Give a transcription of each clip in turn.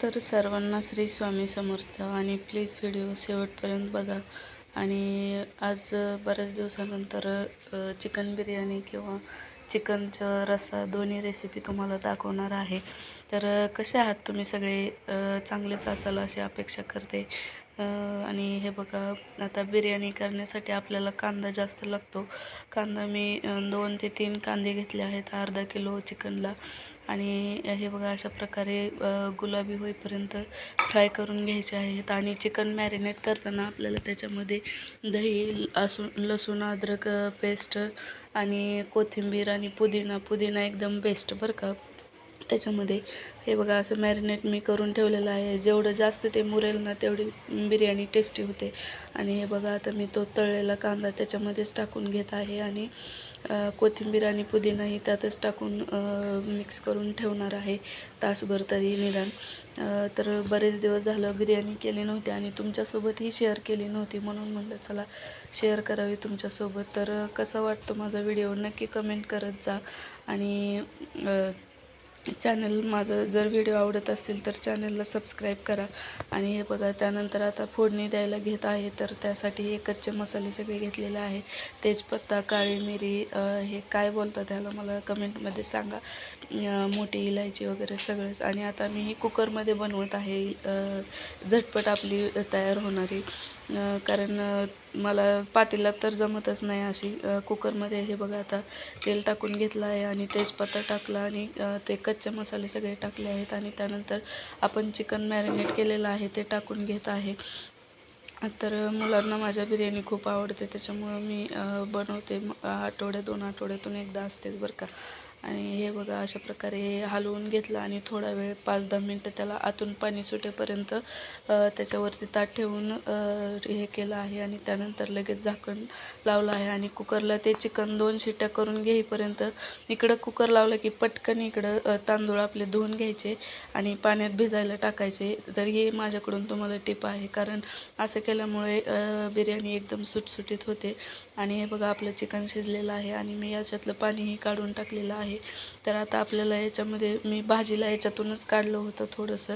तर सर्वांना श्री स्वामी समर्थ आणि प्लीज व्हिडिओ शेवटपर्यंत बघा. आणि आज बऱ्याच दिवसानंतर चिकन बिर्याणी किंवा चिकनचा रस्सा दोन्ही रेसिपी तुम्हाला दाखवणार आहे. तर कसे आहात तुम्ही सगळे? चांगलेच असाल अशी अपेक्षा करते. आणि हे बघा, आता बिर्याणी करण्यासाठी आपल्याला कांदा जास्त लागतो. कांदा मी 2 ते 3 कांदे घेतले आहेत अर्धा किलो चिकनला. आणि हे बघा, अशा प्रकारे गुलाबी होईपर्यंत फ्राय करून घ्यायचे आहेत. आणि चिकन मॅरिनेट करताना आपल्याला त्याच्यामध्ये दही, लसूण अद्रक पेस्ट आणि कोथिंबीर आणि पुदिना एकदम बेस्ट बरं का त्याच्यामध्ये. हे बघा, असं मॅरिनेट मी करून ठेवलेलं आहे. जेवढं जास्त ते मुरेल ना तेवढी बिर्याणी टेस्टी होते. आणि हे बघा, आता मी तो तळलेला कांदा त्याच्यामध्येच टाकून घेत आहे. आणि कोथिंबीर आणि पुदिनाही त्यातच टाकून मिक्स करून ठेवणार आहे तासभर तरी निदान. तर बरेच दिवस झालं बिर्याणी केली नव्हती आणि तुमच्यासोबतही शेअर केली नव्हती, म्हणून म्हटलं चला शेअर करावी तुमच्यासोबत. तर कसा वाटतो माझा व्हिडिओ नक्की कमेंट करत जा. आणि चॅनल माझं जर व्हिडिओ आवडत असतील तर चॅनलला सबस्क्राईब करा. आणि हे बघा, त्यानंतर आता फोडणी द्यायला घेत आहे. तर त्यासाठी हे कच्चे मसाले सगळे घेतलेले आहे. तेजपत्ता, काळी मिरी, हे काय बोलतात त्याला मला कमेंटमध्ये सांगा. मोठी इलायची वगैरे सगळंच. आणि आता मी ही कुकरमध्ये बनवत आहे, झटपट आपली तयार होणारी. कारण मला पातेल्यात तर जमतच नाही अशी. कुकरमध्ये हे बघा, आता तेल टाकून घेतलं आहे आणि तेजपत्ता टाकला आणि ते कच्चे मसाले सगळे टाकले आहेत. आणि त्यानंतर आपण चिकन मॅरिनेट केलेलं आहे ते टाकून घेत आहे. तर मुलांना माझ्या बिर्याणी खूप आवडते, त्याच्यामुळं मी बनवते. 2 आठवड्यातून एकदा असतेच बरं का. आणि हे बघा, अशा प्रकारे हलवून घेतलं आणि थोडा वेळ 5-10 मिनटं त्याला आतून पाणी सुटेपर्यंत त्याच्यावरती ताट ठेवून हे केलं आहे. आणि त्यानंतर लगेच झाकण लावलं आहे. आणि कुकरला ते चिकन 2 शिट्ट्या करून घेईपर्यंत इकडं कुकर लावलं की पटकन इकडं तांदूळ आपले धुवून घ्यायचे आणि पाण्यात भिजायला टाकायचे. तर हे माझ्याकडून तुम्हाला टिप आहे, कारण असं केल्यामुळे बिर्याणी एकदम सुटसुटीत होते. आणि हे बघा, आपलं चिकन शिजलेलं आहे आणि मी याच्यातलं पाणीही काढून टाकलेलं आहे. तर आता आपल्याला याच्यामध्ये मी भाजीला याच्यातूनच काढलं होतं थोडंसं.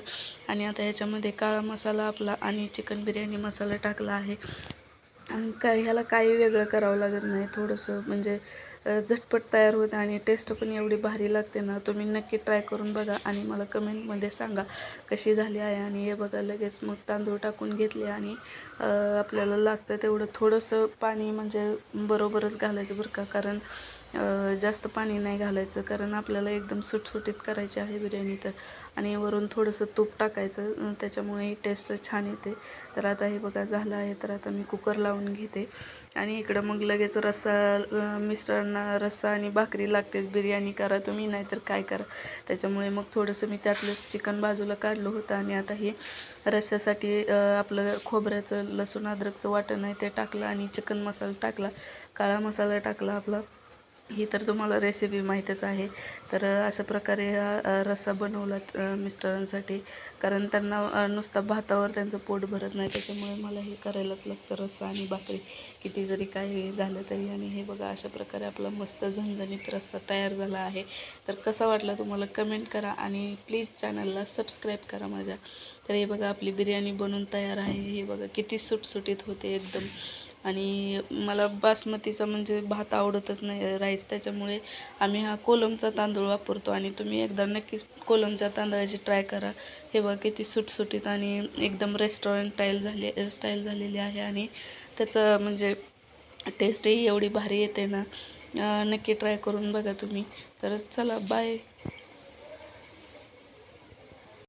आणि आता याच्यामध्ये काळा मसाला आपला आणि चिकन बिर्याणी मसाला टाकला आहे. आणि ह्याला काही वेगळं करावं लागत नाही. थोडंसं म्हणजे झटपट तयार होतं आणि टेस्ट पण एवढी भारी लागते ना. तुम्ही नक्की ट्राय करून बघा आणि मला कमेंटमध्ये सांगा कशी झाली आहे. आणि हे बघा, लगेच मग तांदूळ टाकून घेतले. आणि आपल्याला लागतं तेवढं थोडंसं पाणी म्हणजे बरोबरच घालायचं बरं का, कारण जास्त पाणी नाही घालायचं, कारण आपल्याला एकदम सुटसुटीत करायची आहे बिर्याणी. तर आणि वरून थोडंसं तूप टाकायचं, त्याच्यामुळे टेस्ट छान येते. तर आता हे बघा झालं आहे. तर आता मी कुकर लावून घेते. आणि इकडं मग लगेच रस्सा, मिस्टरांना रस्सा आणि भाकरी लागतेच. बिर्याणी करा तुम्ही नाही तर काय करा. त्याच्यामुळे मग थोडंसं मी त्यातलंच चिकन बाजूला काढलं होतं. आणि आता हे रस्स्यासाठी आपलं खोबऱ्याचं, लसूण अद्रकचं वाटण आहे ते टाकलं आणि चिकन मसाला टाकला, काळा मसाला टाकला आपला. ही तर तुम्हाला रेसिपी माहीतच आहे. तर अशा प्रकारे हा रस्सा बनवला मिस्टरांसाठी, कारण त्यांना नुसता भातावर त्यांचं पोट भरत नाही, त्याच्यामुळे मला हे करायलाच लागतं रस्सा आणि भाकरी किती जरी काही झालं तरी. आणि हे बघा, अशा प्रकारे आपला मस्त झणझणीत रस्सा तयार झाला आहे. तर कसा वाटला तुम्हाला कमेंट करा आणि प्लीज चॅनलला सबस्क्राईब करा माझ्या. तर हे बघा, आपली बिर्याणी बनून तयार आहे. हे बघा किती सुटसुटीत होते एकदम. आणि मला बासमतीचा म्हणजे भात आवडतच नाही, राईस, त्याच्यामुळे आम्ही हा कोलमचा तांदूळ वापरतो. आणि तुम्ही एकदा नक्कीच कोलमच्या तांदळाची ट्राय करा. हे बघा किती सुटसुटीत आणि एकदम रेस्टॉरंट स्टाईल झालेली आहे. आणि त्याचं म्हणजे टेस्टही एवढी भारी येते ना. नक्की ट्राय करून बघा तुम्ही. तर चला, बाय.